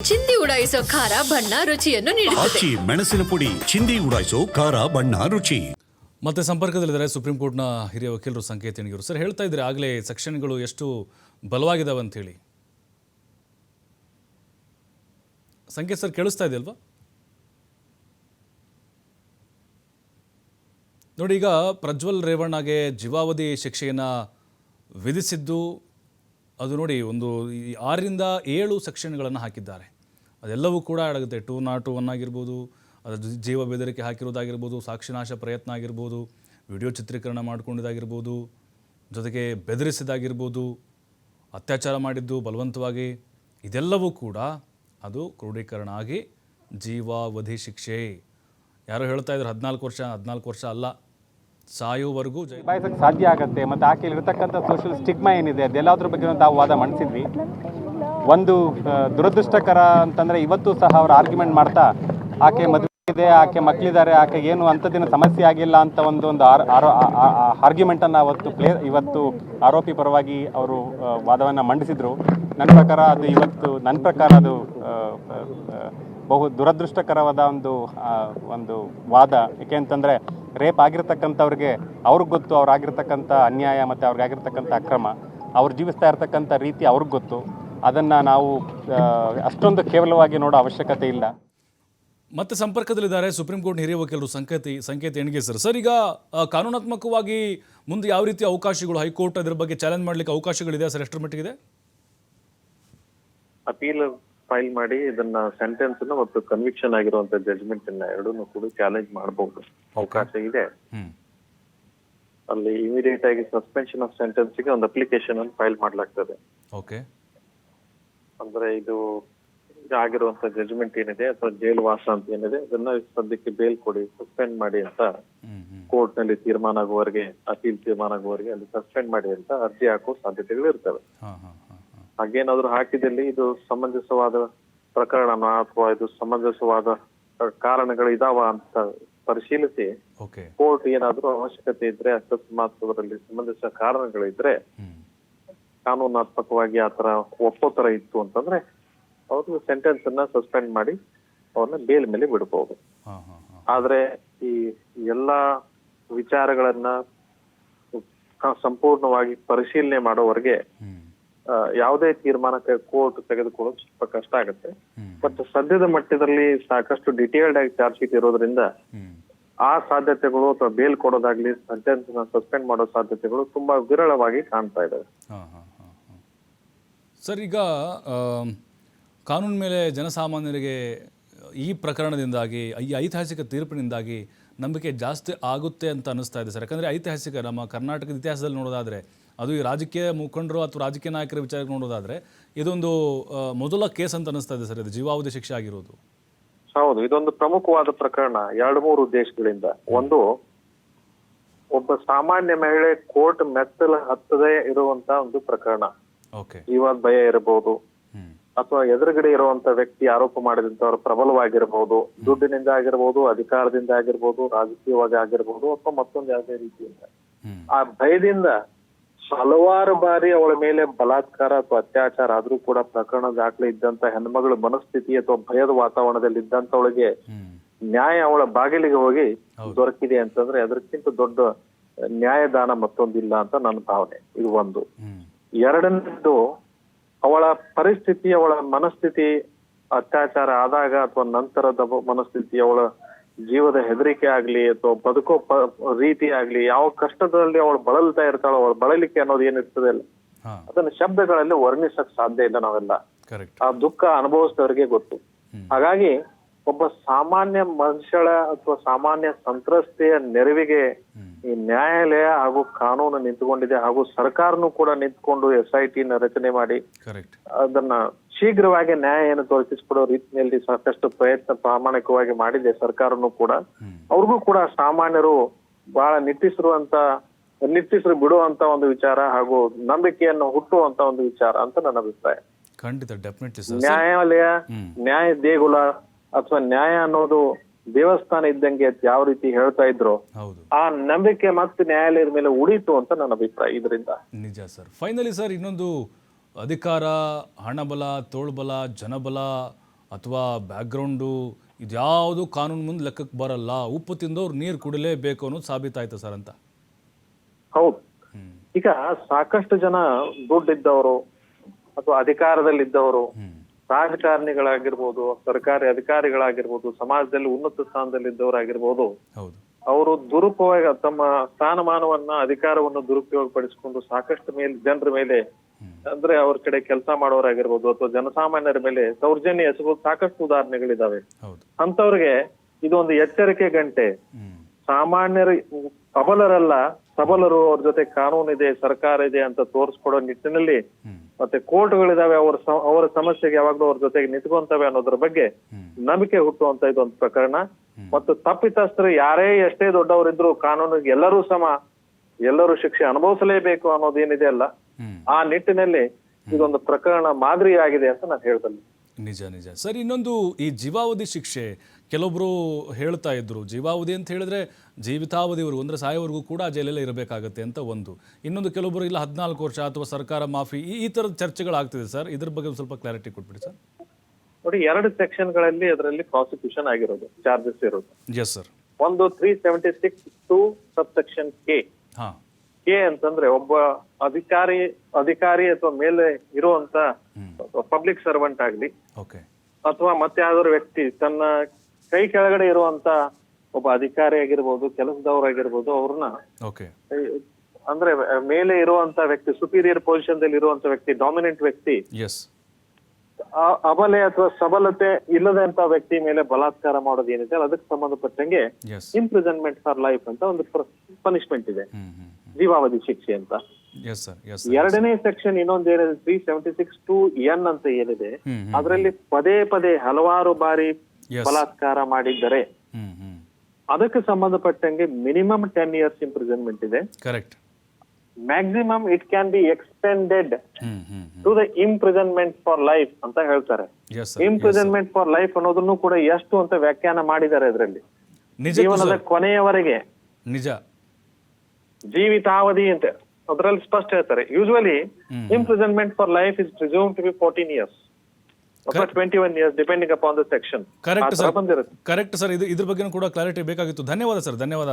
ಚಿಂದಿ ಉಡಾಯಿಸೋ ಖಾರ ಬಣ್ಣ ರುಚಿಯನ್ನು ನೀಡುತ್ತದೆ. ಆಚಿ ಮೆಣಸಿನ ಪುಡಿ ಚಿಂದಿ ಉಡಾಯಿಸೋ ಖಾರ ಬಣ್ಣ ರುಚಿ. ಮತ್ತೆ ಸಂಪರ್ಕದಲ್ಲಿದ್ದಾರೆ ಸುಪ್ರೀಂ ಕೋರ್ಟ್ನ ಹಿರಿಯ ವಕೀಲರು ಸಂಕೇತ್ ಎಣಿಗೇರು. ಸರ್, ಹೇಳ್ತಾ ಇದ್ರೆ ಆಗಲೇ ಸೆಕ್ಷನ್ಗಳು ಎಷ್ಟು ಬಲವಾಗಿದ್ದಾವೆ ಅಂತೇಳಿ. ಸಂಕೇತ್ ಸರ್, ಕೇಳಿಸ್ತಾ ಇದೆಯಲ್ವಾ? ನೋಡಿ, ಈಗ ಪ್ರಜ್ವಲ್ ರೇವಣ್ಣಗೆ ಜೀವಾವಧಿ ಶಿಕ್ಷೆಯನ್ನು ವಿಧಿಸಿದ್ದು ಅದು ನೋಡಿ, ಒಂದು 6ರಿಂದ 7 ಸೆಕ್ಷನ್ಗಳನ್ನು ಹಾಕಿದ್ದಾರೆ. ಅದೆಲ್ಲವೂ ಕೂಡ ಅಡಗುತ್ತೆ. 201 ಆಗಿರ್ಬೋದು, ಅದು ಜೀವ ಬೆದರಿಕೆ ಹಾಕಿರೋದಾಗಿರ್ಬೋದು, ಸಾಕ್ಷಿನಾಶ ಪ್ರಯತ್ನ ಆಗಿರ್ಬೋದು, ವಿಡಿಯೋ ಚಿತ್ರೀಕರಣ ಮಾಡ್ಕೊಂಡಿದ್ದಾಗಿರ್ಬೋದು, ಜೊತೆಗೆ ಬೆದರಿಸಿದಾಗಿರ್ಬೋದು, ಅತ್ಯಾಚಾರ ಮಾಡಿದ್ದು ಬಲವಂತವಾಗಿ, ಇದೆಲ್ಲವೂ ಕೂಡ ಅದು ಕ್ರೋಢೀಕರಣ ಆಗಿ ಜೀವಾವಧಿ ಶಿಕ್ಷೆ. ಯಾರೋ ಹೇಳ್ತಾ ಇದ್ರು 14 ವರ್ಷ ಅಲ್ಲ, ಸಾಯುವವರೆಗೂ ನಿಭಾಯಿಸಕ್ಕೆ ಸಾಧ್ಯ ಆಗುತ್ತೆ. ಮತ್ತು ಆಕೆಯಲ್ಲಿ ಇರತಕ್ಕಂಥ ಸೋಷಿಯಲ್ ಸ್ಟಿಗ್ಮಾ ಏನಿದೆ ಅದೆಲ್ಲದ್ರ ಬಗ್ಗೆ ನಾವು ವಾದ ಮಂಡಿಸಿದ್ವಿ. ಒಂದು ದುರದೃಷ್ಟಕರ ಅಂತಂದರೆ ಇವತ್ತು ಸಹ ಅವರು ಆರ್ಗ್ಯುಮೆಂಟ್ ಮಾಡ್ತಾ ಆಕೆ ಮದುವೆ ಇದೆ, ಆಕೆ ಮಕ್ಕಳಿದ್ದಾರೆ, ಆಕೆ ಏನು ಅಂಥದ್ದೇನು ಸಮಸ್ಯೆ ಆಗಿಲ್ಲ ಅಂತ ಒಂದು ಆರ್ಗ್ಯುಮೆಂಟನ್ನು ಇವತ್ತು ಆರೋಪಿ ಪರವಾಗಿ ಅವರು ವಾದವನ್ನು ಮಂಡಿಸಿದರು. ನನ್ನ ಪ್ರಕಾರ ಅದು ಬಹು ದುರದೃಷ್ಟಕರವಾದ ಒಂದು ವಾದ. ಏಕೆ ಅಂತಂದರೆ ರೇಪ್ ಆಗಿರ್ತಕ್ಕಂಥವ್ರಿಗೆ ಅವ್ರಿಗೆ ಗೊತ್ತು, ಅವ್ರಾಗಿರ್ತಕ್ಕಂಥ ಅನ್ಯಾಯ ಮತ್ತು ಅವ್ರಿಗಾಗಿರ್ತಕ್ಕಂಥ ಅಕ್ರಮ, ಅವ್ರು ಜೀವಿಸ್ತಾ ಇರ್ತಕ್ಕಂಥ ರೀತಿ ಅವ್ರಿಗೆ ಗೊತ್ತು. ಅದನ್ನು ನಾವು ಅಷ್ಟೊಂದು ಕೇವಲವಾಗಿ ನೋಡೋ ಅವಶ್ಯಕತೆ ಇಲ್ಲ. ಮತ್ತೆ ಸಂಪರ್ಕದಲ್ಲಿದ್ದಾರೆ ಸುಪ್ರೀಂ ಕೋರ್ಟ್ ಹಿರಿಯ ವಕೀಲರು ಸಂಕೇತ್ ಎಣಿಗೇರು. ಸರ್, ಈಗ ಕಾನೂನಾತ್ಮಕವಾಗಿ ಮುಂದೆ ಯಾವ ರೀತಿ ಅವಕಾಶಗಳು, ಹೈಕೋರ್ಟ್ ಅದರ ಬಗ್ಗೆ ಚಾಲೆಂಜ್ ಮಾಡಲಿಕ್ಕೆ ಅವಕಾಶಗಳಿದೆ ಸರ್? ಎಷ್ಟರ ಮಟ್ಟಿಗಿದೆ? ಅಪೀಲ್ ಫೈಲ್ ಮಾಡಿ ಇದನ್ನ ಸೆಂಟೆನ್ಸ್ ಮತ್ತು ಕನ್ವಿಕ್ಷನ್ ಆಗಿರುವಂತ ಜಡ್ಜ್ಮೆಂಟ್ ಎರಡನ್ನೂ ಕೂಡ ಚಾಲೆಂಜ್ ಮಾಡಬಹುದು, ಅವಕಾಶ ಇದೆ. ಅಲ್ಲಿ ಇಮಿಡಿಯೇಟ್ ಆಗಿ ಸಸ್ಪೆನ್ಷನ್ ಆಫ್ ಸೆಂಟೆನ್ಸ್ ಗೆ ಒಂದು ಅಪ್ಲಿಕೇಶನ್ ಅನ್ನು ಫೈಲ್ ಮಾಡ್ಲಾಗ್ತದೆ. ಓಕೆ, ಅಂದ್ರೆ ಇದು ಆಗಿರುವಂತ ಜಡ್ಜ್ಮೆಂಟ್ ಏನಿದೆ ಅಥವಾ ಜೈಲು ವಾಸ ಅಂತ ಏನಿದೆ ಅದನ್ನ ಸದ್ಯಕ್ಕೆ ಬೇಲ್ ಕೊಡಿ, ಸಸ್ಪೆಂಡ್ ಮಾಡಿ ಅಂತ ಕೋರ್ಟ್ ನಲ್ಲಿ ತೀರ್ಮಾನ ಆಗುವವರೆಗೆ, ಅಪೀಲ್ ತೀರ್ಮಾನ ಆಗುವವರೆಗೆ ಅಲ್ಲಿ ಸಸ್ಪೆಂಡ್ ಮಾಡಿ ಅಂತ ಅರ್ಜಿ ಹಾಕುವ ಸಾಧ್ಯತೆಗಳು ಇರ್ತವೆ. ಹಾಗೇನಾದ್ರು ಹಾಕಿದಲ್ಲಿ ಇದು ಸಮಂಜಸವಾದ ಪ್ರಕರಣ ಅಥವಾ ಇದು ಸಮಂಜಸವಾದ ಕಾರಣಗಳು ಇದಾವ ಅಂತ ಪರಿಶೀಲಿಸಿ ಕೋರ್ಟ್ ಏನಾದ್ರೂ ಅವಶ್ಯಕತೆ ಇದ್ರೆ, ಅಕಸ್ಮಾತ್ ಸಂಬಂಧಿಸಿದ ಕಾರಣಗಳಿದ್ರೆ, ಕಾನೂನಾತ್ಮಕವಾಗಿ ಆತರ ಒಪ್ಪೋ ತರ ಇತ್ತು ಅಂತಂದ್ರೆ ಅವ್ರು ಸೆಂಟೆನ್ಸ್ ಅನ್ನ ಸಸ್ಪೆಂಡ್ ಮಾಡಿ ಅವ್ರನ್ನ ಬೇಲ್ ಮೇಲೆ ಬಿಡಬಹುದು. ಆದ್ರೆ ಈ ಎಲ್ಲಾ ವಿಚಾರಗಳನ್ನ ಸಂಪೂರ್ಣವಾಗಿ ಪರಿಶೀಲನೆ ಮಾಡೋವರೆಗೆ ಯಾವುದೇ ತೀರ್ಮಾನಕ್ಕೆ ಕೋರ್ಟ್ ತೆಗೆದುಕೊಳ್ಳೋದು ಸ್ವಲ್ಪ ಕಷ್ಟ ಆಗುತ್ತೆ. ಬಟ್ ಸದ್ಯದ ಮಟ್ಟದಲ್ಲಿ ಸಾಕಷ್ಟು ಡಿಟೇಲ್ಡ್ ಆಗಿ ಚಾರ್ಜ್ ಶೀಟ್ ಇರೋದ್ರಿಂದ ಆ ಸಾಧ್ಯತೆಗಳು ಅಥವಾ ಬೇಲ್ ಕೊಡೋದಾಗ್ಲಿ, ಸೆಂಟೆನ್ಸ್ ಸಸ್ಪೆಂಡ್ ಮಾಡೋ ಸಾಧ್ಯತೆಗಳು ತುಂಬಾ ವಿರಳವಾಗಿ ಕಾಣ್ತಾ ಇದಾವೆ. ಸರ್, ಈಗ ಕಾನೂನು ಮೇಲೆ ಜನಸಾಮಾನ್ಯರಿಗೆ ಈ ಪ್ರಕರಣದಿಂದಾಗಿ, ಈ ಐತಿಹಾಸಿಕ ತೀರ್ಪಿನಿಂದಾಗಿ ನಂಬಿಕೆ ಜಾಸ್ತಿ ಆಗುತ್ತೆ ಅಂತ ಅನ್ನಿಸ್ತಾ ಇದೆ ಸರ್. ಯಾಕಂದರೆ ಐತಿಹಾಸಿಕ ನಮ್ಮ ಕರ್ನಾಟಕದ ಇತಿಹಾಸದಲ್ಲಿ ನೋಡೋದಾದರೆ, ಅದು ಈ ರಾಜಕೀಯ ಮುಖಂಡರು ಅಥವಾ ರಾಜಕೀಯ ನಾಯಕರ ವಿಚಾರಕ್ಕೆ ನೋಡೋದಾದರೆ ಇದೊಂದು ಮೊದಲ ಕೇಸ್ ಅಂತ ಅನ್ನಿಸ್ತಾ ಇದೆ ಸರ್, ಇದು ಜೀವಾವಧಿ ಶಿಕ್ಷೆ ಆಗಿರೋದು. ಹೌದು, ಇದೊಂದು ಪ್ರಮುಖವಾದ ಪ್ರಕರಣ 2-3 ಉದ್ದೇಶಗಳಿಂದ. ಒಂದು, ಒಬ್ಬ ಸಾಮಾನ್ಯ ಮಹಿಳೆ ಕೋರ್ಟ್ ಮೆಟ್ಟಲು ಹತ್ತದೇ ಇರುವಂತ ಒಂದು ಪ್ರಕರಣ. ಜೀವದ ಭಯ ಇರಬಹುದು, ಅಥವಾ ಎದುರುಗಡೆ ಇರುವಂತ ವ್ಯಕ್ತಿ ಆರೋಪ ಮಾಡಿದಂತವ್ರು ಪ್ರಬಲವಾಗಿರಬಹುದು, ದುಡ್ಡಿನಿಂದ ಆಗಿರ್ಬೋದು, ಅಧಿಕಾರದಿಂದ ಆಗಿರ್ಬೋದು, ರಾಜಕೀಯವಾಗಿ ಆಗಿರ್ಬೋದು, ಅಥವಾ ಮತ್ತೊಂದು ಯಾವುದೇ ರೀತಿಯಿಂದ ಆ ಭಯದಿಂದ ಹಲವಾರು ಬಾರಿ ಅವಳ ಮೇಲೆ ಬಲಾತ್ಕಾರ ಅಥವಾ ಅತ್ಯಾಚಾರ ಆದ್ರೂ ಕೂಡ ಪ್ರಕರಣ ದಾಖಲೆ ಇದ್ದಂತ ಹೆಣ್ಮಗಳ ಮನಸ್ಥಿತಿ ಅಥವಾ ಭಯದ ವಾತಾವರಣದಲ್ಲಿ ಇದ್ದಂತವಳಿಗೆ ನ್ಯಾಯ ಅವಳ ಬಾಗಿಲಿಗೆ ಹೋಗಿ ದೊರಕಿದೆ ಅಂತಂದ್ರೆ ಅದಕ್ಕಿಂತ ದೊಡ್ಡ ನ್ಯಾಯದಾನ ಮತ್ತೊಂದಿಲ್ಲ ಅಂತ ನನ್ನ ಭಾವನೆ. ಇದು ಒಂದು. ಎರಡನೇದು, ಅವಳ ಪರಿಸ್ಥಿತಿ, ಅವಳ ಮನಸ್ಥಿತಿ ಅತ್ಯಾಚಾರ ಆದಾಗ ಅಥವಾ ನಂತರದ ಮನಸ್ಥಿತಿ, ಅವಳ ಜೀವದ ಹೆದರಿಕೆ ಆಗ್ಲಿ ಅಥವಾ ಬದುಕೋ ರೀತಿ ಆಗ್ಲಿ, ಯಾವ ಕಷ್ಟದಲ್ಲಿ ಅವಳು ಬಳಲ್ತಾ ಇರ್ತಾಳೋ, ಅವಳ ಬಳಲಿಕೆ ಅನ್ನೋದು ಏನಿರ್ತದೆ ಅಲ್ಲ, ಅದನ್ನ ಶಬ್ದಗಳಲ್ಲಿ ವರ್ಣಿಸಕ್ ಸಾಧ್ಯ ಇಲ್ಲ ನಾವೆಲ್ಲ. ಆ ದುಃಖ ಅನುಭವಿಸಿದವರಿಗೆ ಗೊತ್ತು. ಹಾಗಾಗಿ ಒಬ್ಬ ಸಾಮಾನ್ಯ ಮನುಷ್ಯಳ ಅಥವಾ ಸಾಮಾನ್ಯ ಸಂತ್ರಸ್ತೆಯ ನೆರವಿಗೆ ಈ ನ್ಯಾಯಾಲಯ ಹಾಗೂ ಕಾನೂನು ನಿಂತುಕೊಂಡಿದೆ, ಹಾಗೂ ಸರ್ಕಾರನು ಕೂಡ ನಿಂತ್ಕೊಂಡು SIT ನ ರಚನೆ ಮಾಡಿ ಅದನ್ನ ಶೀಘ್ರವಾಗಿ ನ್ಯಾಯವನ್ನು ದೊರಕಿಸಿಕೊಡೋ ರೀತಿಯಲ್ಲಿ ಸಾಕಷ್ಟು ಪ್ರಯತ್ನ ಪ್ರಾಮಾಣಿಕವಾಗಿ ಮಾಡಿದೆ ಸರ್ಕಾರನು ಕೂಡ. ಅವ್ರಿಗೂ ಕೂಡ ಸಾಮಾನ್ಯರು ಬಹಳ ನಿಟ್ಟಿಸರು ಬಿಡುವಂತ ಒಂದು ವಿಚಾರ ಹಾಗೂ ನಂಬಿಕೆಯನ್ನು ಹುಟ್ಟುವಂತ ಒಂದು ವಿಚಾರ ಅಂತ ನನ್ನ ಅಭಿಪ್ರಾಯ. ನ್ಯಾಯಾಲಯ, ನ್ಯಾಯ ದೇಗುಲ ಅಥವಾ ನ್ಯಾಯ ಅನ್ನೋದು ದೇವಸ್ಥಾನ ಇದ್ದಂಗೆ ಯಾವ ರೀತಿ ಹೇಳ್ತಾ ಇದ್ರು, ಆ ನಂಬಿಕೆ ಮತ್ತೆ ನ್ಯಾಯಾಲಯದ ಮೇಲೆ ಉಳಿತು ಅಂತ ನನ್ನ ಅಭಿಪ್ರಾಯ ಇದರಿಂದ. ನಿಜ ಸರ್. ಫೈನಲಿ ಸರ್, ಇನ್ನೊಂದು ಅಧಿಕಾರ, ಹಣಬಲ, ತೋಳ್ಬಲ, ಜನಬಲ ಅಥವಾ ಬ್ಯಾಕ್ಗ್ರೌಂಡು ಇದ್ಯಾವುದು ಕಾನೂನು ಮುಂದೆ ಲೆಕ್ಕಕ್ಕೆ ಬರಲ್ಲ, ಉಪ್ಪು ತಿಂದವ್ರು ನೀರು ಕುಡಿಲೇಬೇಕು ಅನ್ನೋದು ಸಾಬೀತಾಯ್ತು ಸರ್ ಅಂತ? ಹೌದು. ಈಗ ಸಾಕಷ್ಟು ಜನ ದುಡ್ಡಿದ್ದವರು ಅಥವಾ ಅಧಿಕಾರದಲ್ಲಿದ್ದವರು, ರಾಜಕಾರಣಿಗಳಾಗಿರ್ಬೋದು, ಸರ್ಕಾರಿ ಅಧಿಕಾರಿಗಳಾಗಿರ್ಬೋದು, ಸಮಾಜದಲ್ಲಿ ಉನ್ನತ ಸ್ಥಾನದಲ್ಲಿದ್ದವರಾಗಿರ್ಬೋದು, ಅವರು ದುರುಪಯೋಗ ತಮ್ಮ ಸ್ಥಾನಮಾನವನ್ನ ಅಧಿಕಾರವನ್ನು ದುರುಪಯೋಗ ಪಡಿಸಿಕೊಂಡು ಸಾಕಷ್ಟು ಜನರ ಮೇಲೆ ಅಂದ್ರೆ ಅವ್ರ ಕಡೆ ಕೆಲಸ ಮಾಡೋರಾಗಿರ್ಬೋದು ಅಥವಾ ಜನಸಾಮಾನ್ಯರ ಮೇಲೆ ದೌರ್ಜನ್ಯ ಎಸಗೋದು ಸಾಕಷ್ಟು ಉದಾಹರಣೆಗಳಿದಾವೆ. ಅಂತವ್ರಿಗೆ ಇದೊಂದು ಎಚ್ಚರಿಕೆ ಗಂಟೆ. ಸಾಮಾನ್ಯರು ಅಬಲರಲ್ಲ, ಸಬಲರು, ಅವ್ರ ಜೊತೆ ಕಾನೂನು ಇದೆ, ಸರ್ಕಾರ ಇದೆ ಅಂತ ತೋರಿಸ್ಕೊಡೋ ನಿಟ್ಟಿನಲ್ಲಿ ಮತ್ತೆ ಕೋರ್ಟ್ಗಳಿದಾವೆ, ಅವರ ಸಮಸ್ಯೆಗೆ ಯಾವಾಗ್ಲೂ ಅವ್ರ ಜೊತೆಗೆ ನಿಂತ್ಕೊಂತವೆ ಅನ್ನೋದ್ರ ಬಗ್ಗೆ ನಂಬಿಕೆ ಹುಟ್ಟುವಂತ ಇದೊಂದು ಪ್ರಕರಣ. ಮತ್ತು ತಪ್ಪಿತಸ್ಥರು ಯಾರೇ ಎಷ್ಟೇ ದೊಡ್ಡವರಿದ್ರು ಕಾನೂನಿಗೆ ಎಲ್ಲರೂ ಸಮ, ಎಲ್ಲರೂ ಶಿಕ್ಷೆ ಅನುಭವಿಸಲೇಬೇಕು ಅನ್ನೋದೇನಿದೆ ಅಲ್ಲ, ಆ ನಿಟ್ಟಿನಲ್ಲಿ ಇದೊಂದು ಪ್ರಕರಣ ಮಾದರಿಯಾಗಿದೆ ಅಂತ ನಾನು ಹೇಳ್ತೇನೆ. ನಿಜ ನಿಜ ಸರ್. ಇನ್ನೊಂದು, ಈ ಜೀವಾವಧಿ ಶಿಕ್ಷೆ ಕೆಲವೊಬ್ರು ಹೇಳ್ತಾ ಇದ್ರು, ಜೀವಾವಧಿ ಅಂತ ಹೇಳಿದ್ರೆ ಜೀವಿತಾವಧಿವರೆಗೂ ಅಂದ್ರೆ ಸಾಯೋವರೆಗೂ ಕೂಡ ಜೈಲಲ್ಲೇ ಇರಬೇಕಾಗತ್ತೆ ಅಂತ ಒಂದು. ಇನ್ನೊಂದು ಕೆಲವೊಬ್ರು ಇಲ್ಲ 14 ವರ್ಷ ಅಥವಾ ಸರ್ಕಾರ ಮಾಫಿ, ಈ ಥರದ ಚರ್ಚೆಗಳಾಗ್ತಿದೆ ಸರ್. ಇದ್ರ ಬಗ್ಗೆ ಸ್ವಲ್ಪ ಕ್ಲಾರಿಟಿ ಕೊಟ್ಬಿಡಿ ಸರ್. ನೋಡಿ, 2 ಸೆಕ್ಷನ್ಗಳಲ್ಲಿ ಅದರಲ್ಲಿ ಪ್ರಾಸಿಕ್ಯೂಷನ್ ಆಗಿರೋದು, ಚಾರ್ಜಸ್ ಇರೋದು. Yes sir. ಒಂದು 376(2) ಸಬ್ಸೆಕ್ಷನ್ ಕೆ. ಕೆ ಅಂತಂದ್ರೆ ಒಬ್ಬ ಅಧಿಕಾರಿ ಅಥವಾ ಮೇಲೆ ಇರುವಂತ ಪಬ್ಲಿಕ್ ಸರ್ವೆಂಟ್ ಆಗ್ಲಿ ಅಥವಾ ಮತ್ತೆ ಯಾವ್ದಾದ್ರು ವ್ಯಕ್ತಿ ತನ್ನ ಕೈ ಕೆಳಗಡೆ ಇರುವಂತ ಒಬ್ಬ ಅಧಿಕಾರಿ ಆಗಿರ್ಬೋದು, ಕೆಲಸದವರಾಗಿರ್ಬೋದು, ಅವ್ರನ್ನ ಅಂದ್ರೆ ಮೇಲೆ ಇರುವಂತ ವ್ಯಕ್ತಿ, ಸುಪೀರಿಯರ್ ಪೊಸಿಷನ್ ದಲ್ಲಿ ಇರುವಂತ ವ್ಯಕ್ತಿ, ಡಾಮಿನೆಂಟ್ ವ್ಯಕ್ತಿ, ಅಬಲೆ ಅಥವಾ ಸಬಲತೆ ಇಲ್ಲದಂತ ವ್ಯಕ್ತಿ ಮೇಲೆ ಬಲಾತ್ಕಾರ ಮಾಡೋದು ಏನಿದೆ ಅದಕ್ಕೆ ಸಂಬಂಧಪಟ್ಟಂಗೆ ಇಂಪ್ರಿಸನ್ಮೆಂಟ್ ಫಾರ್ ಲೈಫ್ ಅಂತ ಒಂದು ಪನಿಷ್ಮೆಂಟ್ ಇದೆ, ಜೀವಾವಧಿ ಶಿಕ್ಷೆ ಅಂತ. ಎರಡನೇ ಸೆಕ್ಷನ್ ಇನ್ನೊಂದೇನಿದೆ 376(2)(n) ಅಂತ ಏನಿದೆ, ಅದರಲ್ಲಿ ಪದೇ ಹಲವಾರು ಬಾರಿ ಬಲಾತ್ಕಾರ ಮಾಡಿದ್ದರೆ ಅದಕ್ಕೆ ಸಂಬಂಧಪಟ್ಟಂಗೆ ಮಿನಿಮಮ್ 10 years ಇಂಪ್ರಿಸನ್ಮೆಂಟ್ ಇದೆ. Correct. Maximum it can be extended to the imprisonment for life ಅಂತ ಹೇಳ್ತಾರೆ. ಇಂಪ್ರಿಸನ್ಮೆಂಟ್ ಫಾರ್ ಲೈಫ್ ಅನ್ನೋದನ್ನು ಕೂಡ ಎಷ್ಟು ಅಂತ ವ್ಯಾಖ್ಯಾನ ಮಾಡಿದ್ದಾರೆ ಅದರಲ್ಲಿ, ಜೀವನದ ಕೊನೆಯವರೆಗೆ, ನಿಜ ಜೀವಿತಾವಧಿ ಅಂತ ಅದರಲ್ಲಿ ಸ್ಪಷ್ಟ ಹೇಳ್ತಾರೆ. Usually imprisonment for life is presumed to be 14 years ಅಥವಾ 21 years depending upon the section. Correct sir. ಇದ್ರ ಬಗ್ಗೆ ಕೂಡ ಕ್ಲಾರಿಟಿ ಬೇಕಾಗಿತ್ತು. ಧನ್ಯವಾದ ಸರ್. ಧನ್ಯವಾದ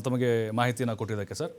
ತಮಗೆ ಮಾಹಿತಿಯನ್ನು ಕೊಟ್ಟಿದ್ದಕ್ಕೆ ಸರ್.